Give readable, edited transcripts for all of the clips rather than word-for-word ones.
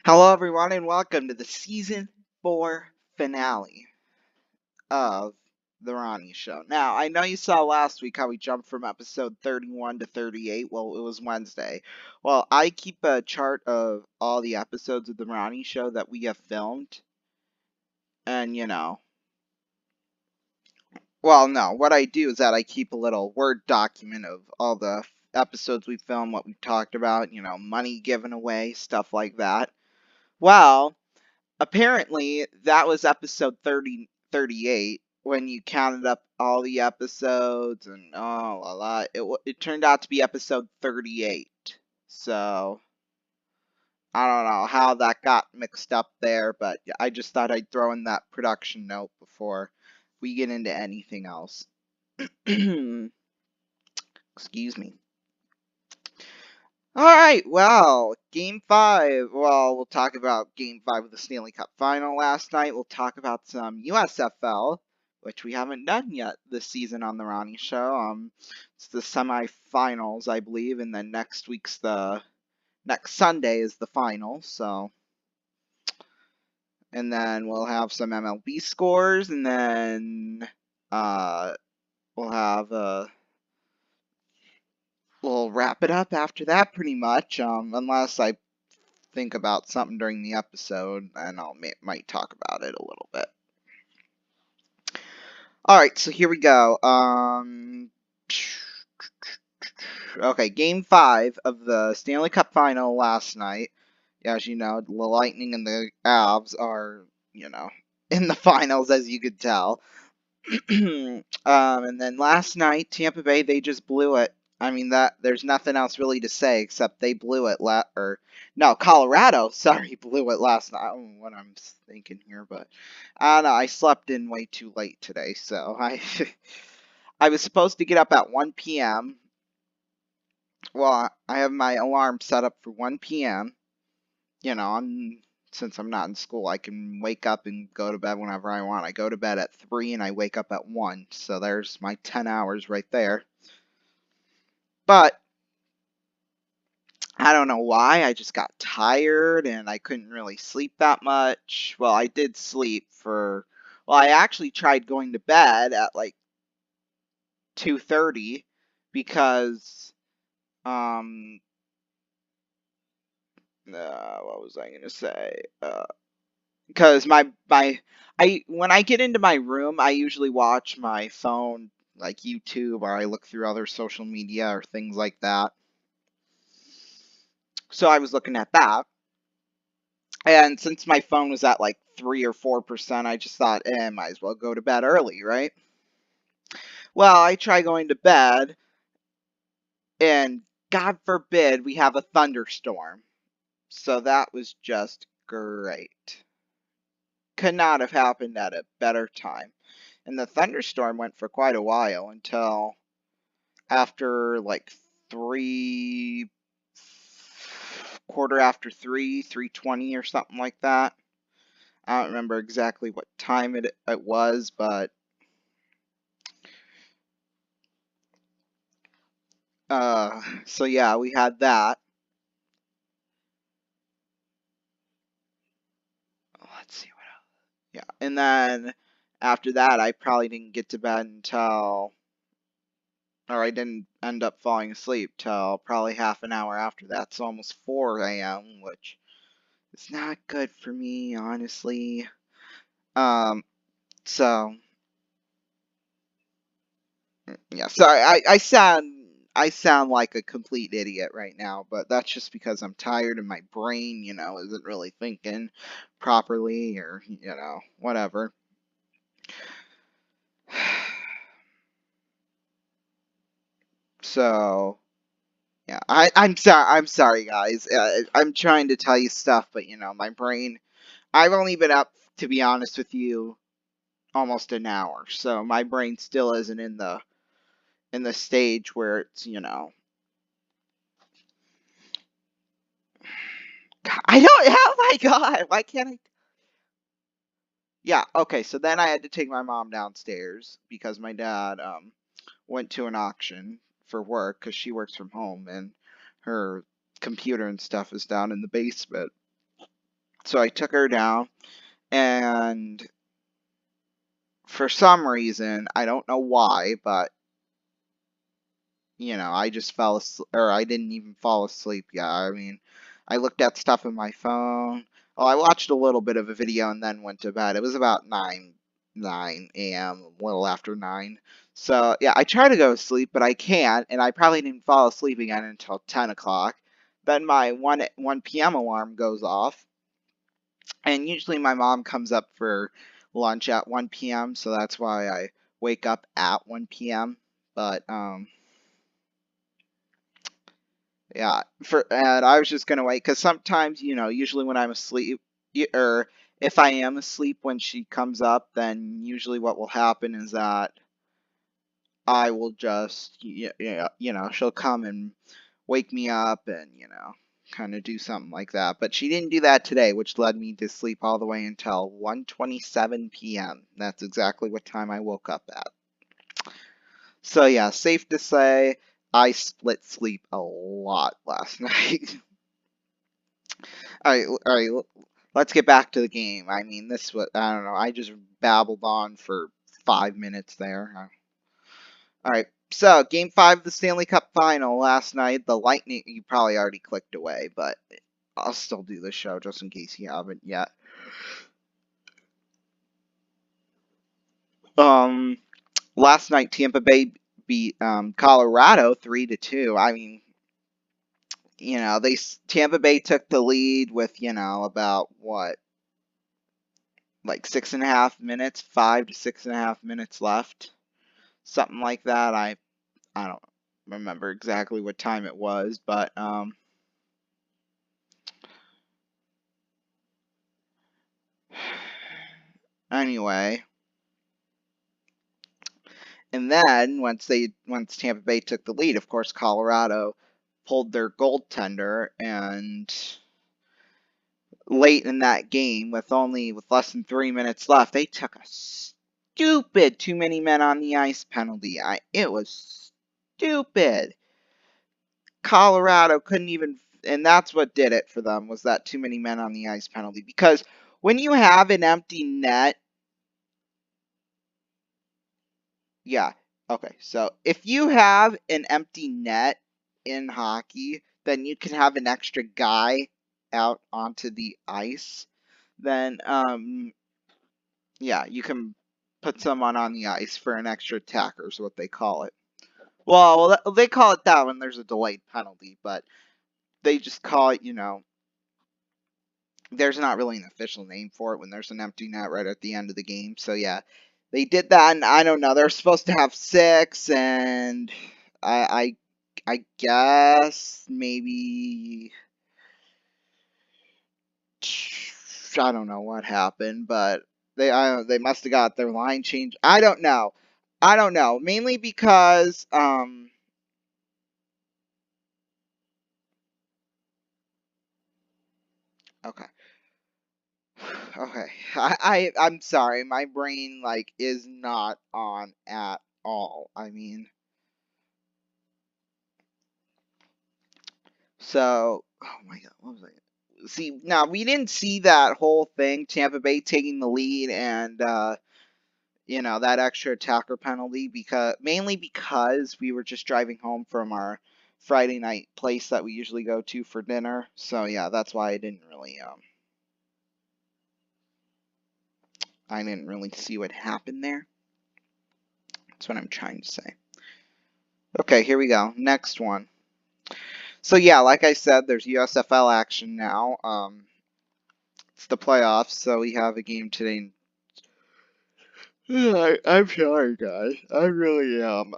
Hello, everyone, and welcome to the season 4 finale of The Ronnie Show. Now, I know you saw last week how we jumped from episode 31 to 38. Well, it was Wednesday. Well, I keep a chart of all the episodes of The Ronnie Show that we have filmed. And, well, no, what I do is that I keep a little Word document of all the episodes we filmed, what we talked about, money given away, stuff like that. Well, apparently, that was episode 38 when you counted up all the episodes and a lot. It turned out to be episode 38. So, I don't know how that got mixed up there, but I just thought I'd throw in that production note before we get into anything else. Excuse me. Alright, well, Game 5. Well, we'll talk about Game 5 of the Stanley Cup Final last night. We'll talk about some USFL, which we haven't done yet this season on The Ronnie Show. It's the semifinals, I believe, and then next Sunday is the final, so. And then we'll have some MLB scores, and then we'll have we'll wrap it up after that pretty much, unless I think about something during the episode, and might talk about it a little bit. Alright, so here we go. Okay, Game 5 of the Stanley Cup Final last night. As you know, the Lightning and the Avs are, in the finals, as you could tell. And then last night, Tampa Bay, they just blew it. I mean, there's nothing else really to say except they blew it Colorado, sorry, blew it last night. I don't know what I'm thinking here, but I don't know, I slept in way too late today, so I was supposed to get up at 1 p.m. Well, I have my alarm set up for 1 p.m. Since I'm not in school, I can wake up and go to bed whenever I want. I go to bed at 3 and I wake up at 1, so there's my 10 hours right there. But I don't know why, I just got tired and I couldn't really sleep that much. Well, I did sleep I actually tried going to bed at like 2:30 because, what was I gonna say? Because when I get into my room, I usually watch my phone, like YouTube, or I look through other social media or things like that. So I was looking at that. And since my phone was at like 3 or 4%, I just thought, might as well go to bed early, right? Well, I try going to bed, and God forbid we have a thunderstorm. So that was just great. Could not have happened at a better time. And the thunderstorm went for quite a while until after like 3, quarter after 3, 3:20 or something like that. I don't remember exactly what time it was, but so yeah, we had that. Let's see what else. Yeah, and then after that, I probably didn't get to bed or I didn't end up falling asleep till probably half an hour after that, so almost 4 a.m., which is not good for me, honestly. Um, so yeah, sorry, I sound like a complete idiot right now, but that's just because I'm tired and my brain, isn't really thinking properly or, whatever. So, yeah, I'm sorry, guys. I'm trying to tell you stuff, but my brain. I've only been up, to be honest with you, almost an hour, so my brain still isn't in the stage where it's. I don't. Oh my god! Why can't I? Yeah. Okay. So then I had to take my mom downstairs because my dad went to an auction for work because she works from home and her computer and stuff is down in the basement. So I took her down, and for some reason, I don't know why, but I just fell asleep, or I didn't even fall asleep yet. I mean, I looked at stuff in my phone. Oh, I watched a little bit of a video and then went to bed. It was about 9 a.m., a little after 9. So, yeah, I try to go to sleep, but I can't, and I probably didn't fall asleep again until 10 o'clock. Then my 1 p.m. alarm goes off, and usually my mom comes up for lunch at 1 p.m., so that's why I wake up at 1 p.m. But, yeah, and I was just gonna wait because sometimes, usually when I'm asleep, or if I am asleep when she comes up, then usually what will happen is that I will just, she'll come and wake me up and, kind of do something like that. But she didn't do that today, which led me to sleep all the way until 1:27 p.m. That's exactly what time I woke up at. So yeah, safe to say I split sleep a lot last night. All right, let's get back to the game. I mean, this was, I don't know, I just babbled on for 5 minutes there. All right, so game five of the Stanley Cup final last night. The Lightning, you probably already clicked away, but I'll still do the show just in case you haven't yet. Um, Last night Tampa Bay beat Colorado 3-2. I mean, Tampa Bay took the lead with about what, like 6.5 minutes, 5 to 6.5 minutes left, something like that. I don't remember exactly what time it was, but anyway. And then once Tampa Bay took the lead, of course Colorado pulled their goaltender, and late in that game with less than 3 minutes left, they took a stupid too many men on the ice penalty. It was stupid. Colorado couldn't even, and that's what did it for them, was that too many men on the ice penalty. Because when you have an empty net, yeah, okay, so if you have an empty net in hockey, then you can have an extra guy out onto the ice. Then, yeah, you can put someone on the ice for an extra attacker, is what they call it. Well, they call it that when there's a delayed penalty, but they just call it, there's not really an official name for it when there's an empty net right at the end of the game. So yeah, they did that, and I don't know. They're supposed to have six, and I I guess maybe I don't know what happened, but they must have got their line changed. I don't know. I don't know. Mainly because okay. Okay. I'm sorry. My brain is not on at all. I mean, so oh my god, what was I? See, now we didn't see that whole thing, Tampa Bay taking the lead and that extra attacker penalty, because mainly because we were just driving home from our Friday night place that we usually go to for dinner. So yeah, that's why I didn't really see what happened there. That's what I'm trying to say. Okay, here we go. Next one. So yeah, like I said, there's USFL action now. It's the playoffs, so we have a game today. I'm sorry, guys. I really am.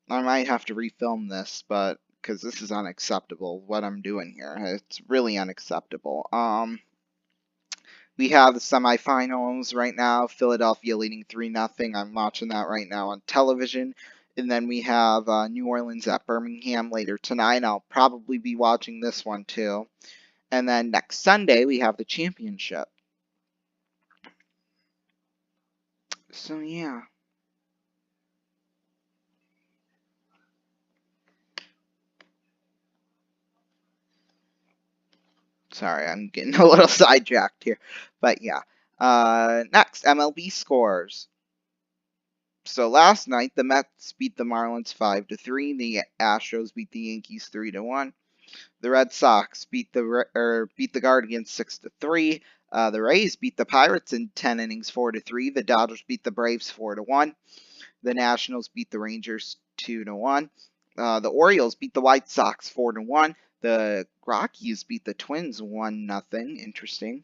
I might have to refilm this, but because this is unacceptable, what I'm doing here. It's really unacceptable. We have the semifinals right now. Philadelphia leading 3-0. I'm watching that right now on television. And then we have New Orleans at Birmingham later tonight. I'll probably be watching this one too. And then next Sunday, we have the championship. So, yeah. Sorry, I'm getting a little sidetracked here. But yeah. Next, MLB scores. So last night, the Mets beat the Marlins 5-3. The Astros beat the Yankees 3-1. The Red Sox beat the Guardians 6-3. The Rays beat the Pirates in 10 innings 4-3. The Dodgers beat the Braves 4-1. The Nationals beat the Rangers 2-1. The Orioles beat the White Sox 4-1. The Rockies beat the Twins 1-0. Interesting.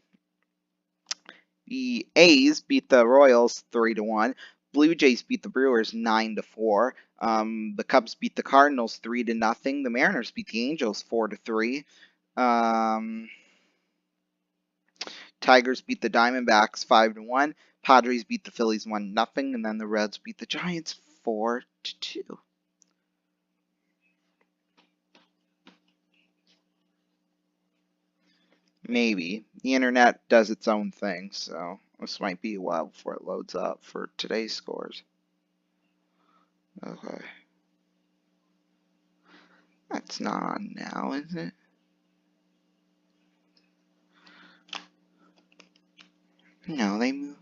The A's beat the Royals 3-1. Blue Jays beat the Brewers 9-4. The Cubs beat the Cardinals 3-0. The Mariners beat the Angels 4-3. Tigers beat the Diamondbacks 5-1. Padres beat the Phillies 1-0, and then the Reds beat the Giants 4-2. Maybe. The internet does its own thing, so this might be a while before it loads up for today's scores. Okay. That's not on now, is it? No, they moved.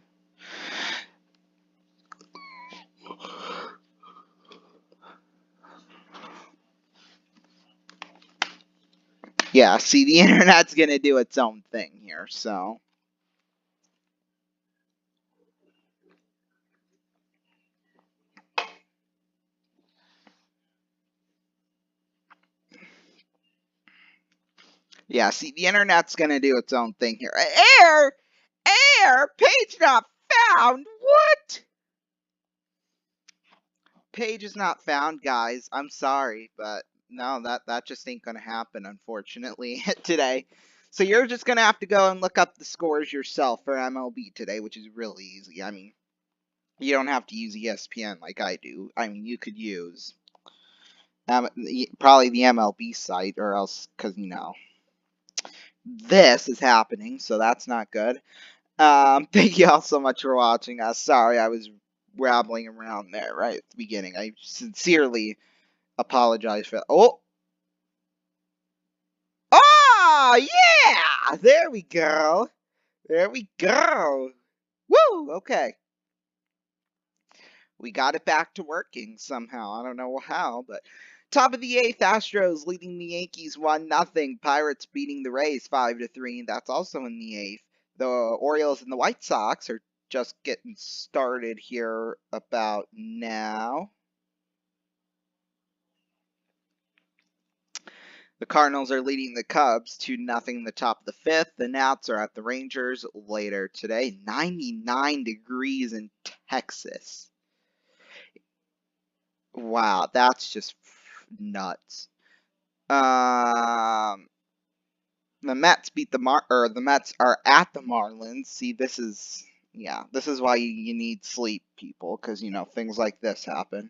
Yeah, see, the internet's gonna do its own thing here, so. Yeah, see, the internet's gonna do its own thing here. Error, page not found. What? Page is not found, guys. I'm sorry, but no, that just ain't gonna happen, unfortunately, today. So you're just gonna have to go and look up the scores yourself for MLB today, which is really easy. I mean, you don't have to use ESPN like I do. I mean, you could use probably the MLB site, or else, because this is happening, so that's not good. Thank you all so much for watching. Sorry, I was rambling around there right at the beginning. I sincerely apologize for that. Oh, yeah! There we go. There we go. Woo! Okay. We got it back to working somehow. I don't know how, but top of the eighth, Astros leading the Yankees 1-0. Pirates beating the Rays 5-3. That's also in the eighth. The Orioles and the White Sox are just getting started here about now. The Cardinals are leading the Cubs 2-0 the top of the fifth. The Nats are at the Rangers later today. 99 degrees in Texas. Wow, that's just nuts. The Mets beat the Mets are at the Marlins. See, this is why you need sleep, people, because things like this happen.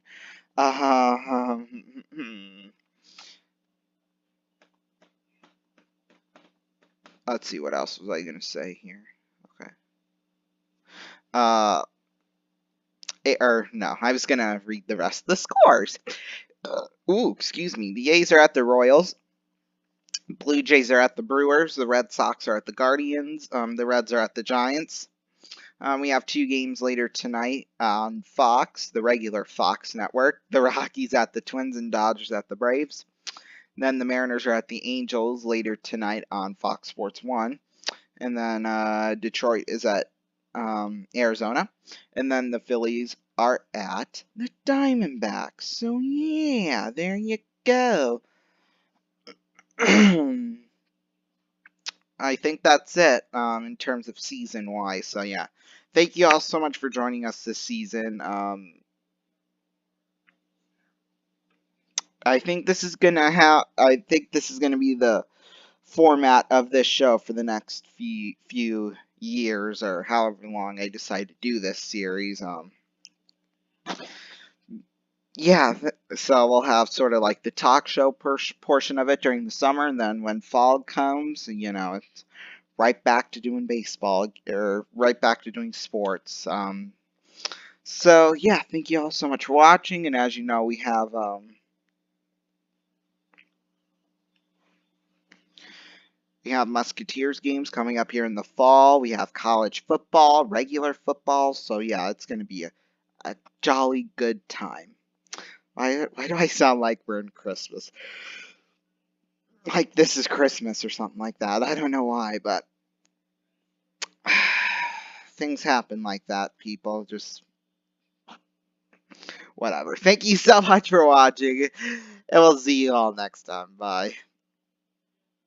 Let's see, what else was I gonna say here? Okay. No, I was gonna read the rest of the scores. Excuse me. The A's are at the Royals. Blue Jays are at the Brewers. The Red Sox are at the Guardians. The Reds are at the Giants. We have two games later tonight on Fox, the regular Fox network. The Rockies at the Twins and Dodgers at the Braves. Then the Mariners are at the Angels later tonight on Fox Sports 1. And then Detroit is at Arizona. And then the Phillies are at the Diamondbacks. So, yeah, there you go. I think that's it in terms of season-wise. So, yeah. Thank you all so much for joining us this season. I think this is gonna be the format of this show for the next few years, or however long I decide to do this series. Yeah, so we'll have sort of like the talk show portion of it during the summer, and then when fall comes, it's right back to doing baseball, or right back to doing sports. So yeah, thank you all so much for watching, and as you know, we have We have Musketeers games coming up here in the fall. We have college football, regular football. So yeah, it's going to be a jolly good time. Why do I sound like we're in Christmas? Like this is Christmas or something like that. I don't know why, but things happen like that, people. Just whatever. Thank you so much for watching, and we'll see you all next time. Bye.